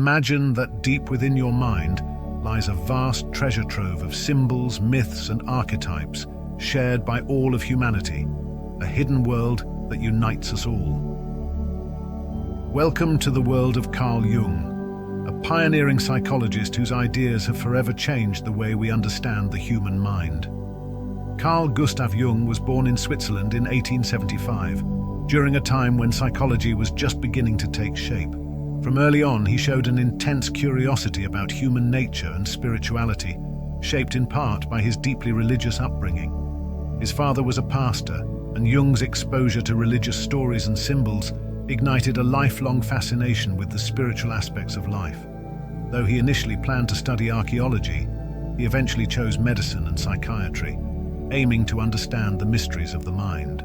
Imagine that deep within your mind lies a vast treasure trove of symbols, myths, and archetypes shared by all of humanity, a hidden world that unites us all. Welcome to the world of Carl Jung, a pioneering psychologist whose ideas have forever changed the way we understand the human mind. Carl Gustav Jung was born in Switzerland in 1875, during a time when psychology was just beginning to take shape. From early on, he showed an intense curiosity about human nature and spirituality, shaped in part by his deeply religious upbringing. His father was a pastor, and Jung's exposure to religious stories and symbols ignited a lifelong fascination with the spiritual aspects of life. Though he initially planned to study archaeology, he eventually chose medicine and psychiatry, aiming to understand the mysteries of the mind.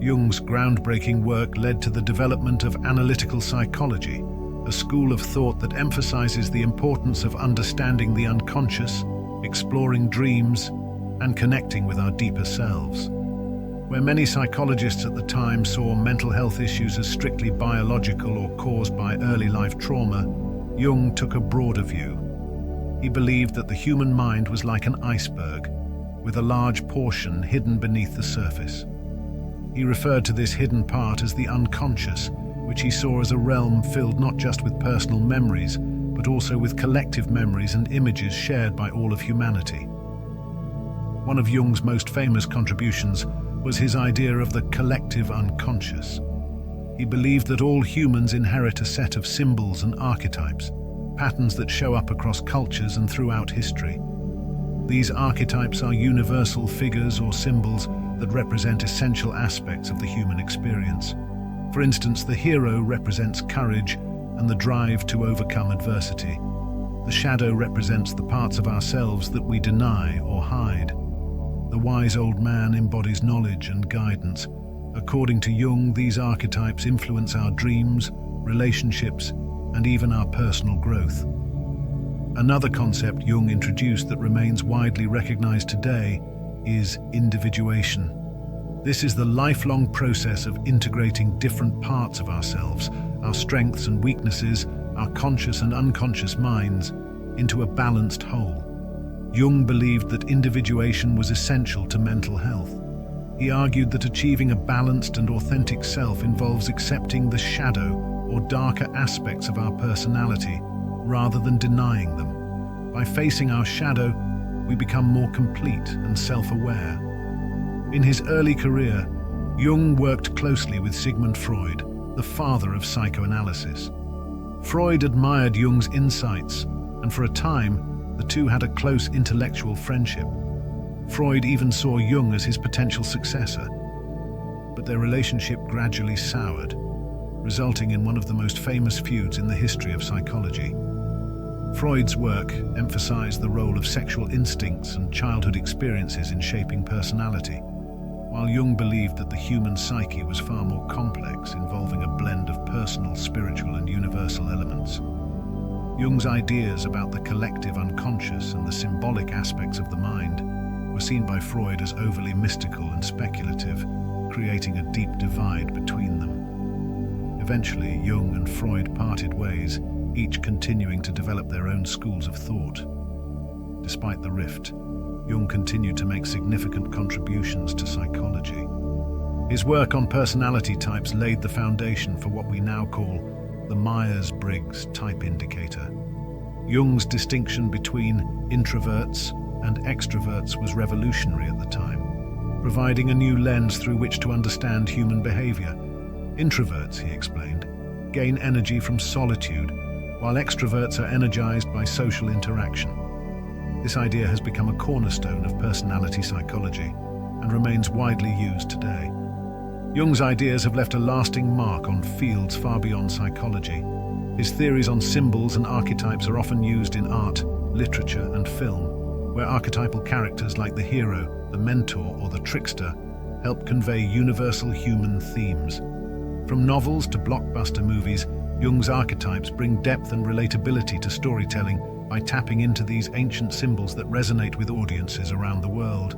Jung's groundbreaking work led to the development of analytical psychology, a school of thought that emphasizes the importance of understanding the unconscious, exploring dreams, and connecting with our deeper selves. Where many psychologists at the time saw mental health issues as strictly biological or caused by early life trauma, Jung took a broader view. He believed that the human mind was like an iceberg, with a large portion hidden beneath the surface. He referred to this hidden part as the unconscious, which he saw as a realm filled not just with personal memories, but also with collective memories and images shared by all of humanity. One of Jung's most famous contributions was his idea of the collective unconscious. He believed that all humans inherit a set of symbols and archetypes, patterns that show up across cultures and throughout history. These archetypes are universal figures or symbols that represent essential aspects of the human experience. For instance, the hero represents courage and the drive to overcome adversity. The shadow represents the parts of ourselves that we deny or hide. The wise old man embodies knowledge and guidance. According to Jung, these archetypes influence our dreams, relationships, and even our personal growth. Another concept Jung introduced that remains widely recognized today is individuation. This is the lifelong process of integrating different parts of ourselves, our strengths and weaknesses, our conscious and unconscious minds, into a balanced whole. Jung believed that individuation was essential to mental health. He argued that achieving a balanced and authentic self involves accepting the shadow or darker aspects of our personality rather than denying them. By facing our shadow, we become more complete and self-aware. In his early career, Jung worked closely with Sigmund Freud, the father of psychoanalysis. Freud admired Jung's insights, and for a time, the two had a close intellectual friendship. Freud even saw Jung as his potential successor, but their relationship gradually soured, resulting in one of the most famous feuds in the history of psychology. Freud's work emphasized the role of sexual instincts and childhood experiences in shaping personality, while Jung believed that the human psyche was far more complex, involving a blend of personal, spiritual, and universal elements. Jung's ideas about the collective unconscious and the symbolic aspects of the mind were seen by Freud as overly mystical and speculative, creating a deep divide between them. Eventually, Jung and Freud parted ways, each continuing to develop their own schools of thought. Despite the rift, Jung continued to make significant contributions to psychology. His work on personality types laid the foundation for what we now call the Myers-Briggs type indicator. Jung's distinction between introverts and extroverts was revolutionary at the time, providing a new lens through which to understand human behavior. Introverts, he explained, gain energy from solitude, while extroverts are energized by social interaction. This idea has become a cornerstone of personality psychology and remains widely used today. Jung's ideas have left a lasting mark on fields far beyond psychology. His theories on symbols and archetypes are often used in art, literature, and film, where archetypal characters like the hero, the mentor, or the trickster help convey universal human themes. From novels to blockbuster movies, Jung's archetypes bring depth and relatability to storytelling by tapping into these ancient symbols that resonate with audiences around the world.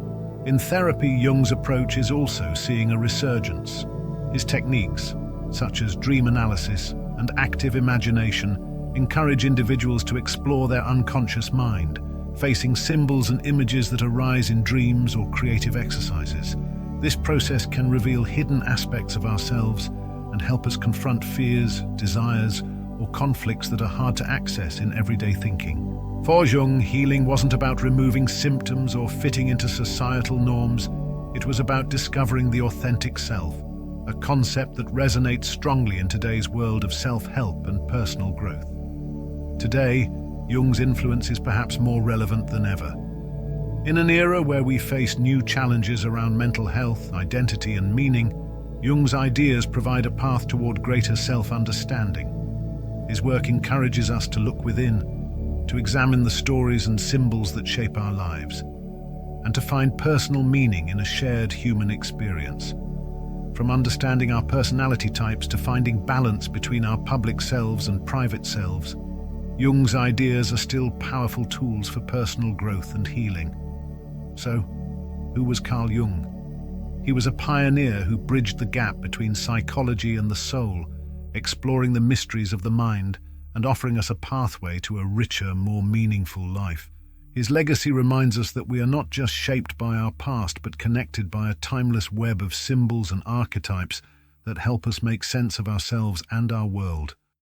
In therapy, Jung's approach is also seeing a resurgence. His techniques, such as dream analysis and active imagination, encourage individuals to explore their unconscious mind, facing symbols and images that arise in dreams or creative exercises. This process can reveal hidden aspects of ourselves and help us confront fears, desires, or conflicts that are hard to access in everyday thinking. For Jung, healing wasn't about removing symptoms or fitting into societal norms. It was about discovering the authentic self, a concept that resonates strongly in today's world of self-help and personal growth. Today, Jung's influence is perhaps more relevant than ever. In an era where we face new challenges around mental health, identity, and meaning, Jung's ideas provide a path toward greater self-understanding. His work encourages us to look within, to examine the stories and symbols that shape our lives, and to find personal meaning in a shared human experience. From understanding our personality types to finding balance between our public selves and private selves, Jung's ideas are still powerful tools for personal growth and healing. So, who was Carl Jung? He was a pioneer who bridged the gap between psychology and the soul, exploring the mysteries of the mind and offering us a pathway to a richer, more meaningful life. His legacy reminds us that we are not just shaped by our past, but connected by a timeless web of symbols and archetypes that help us make sense of ourselves and our world.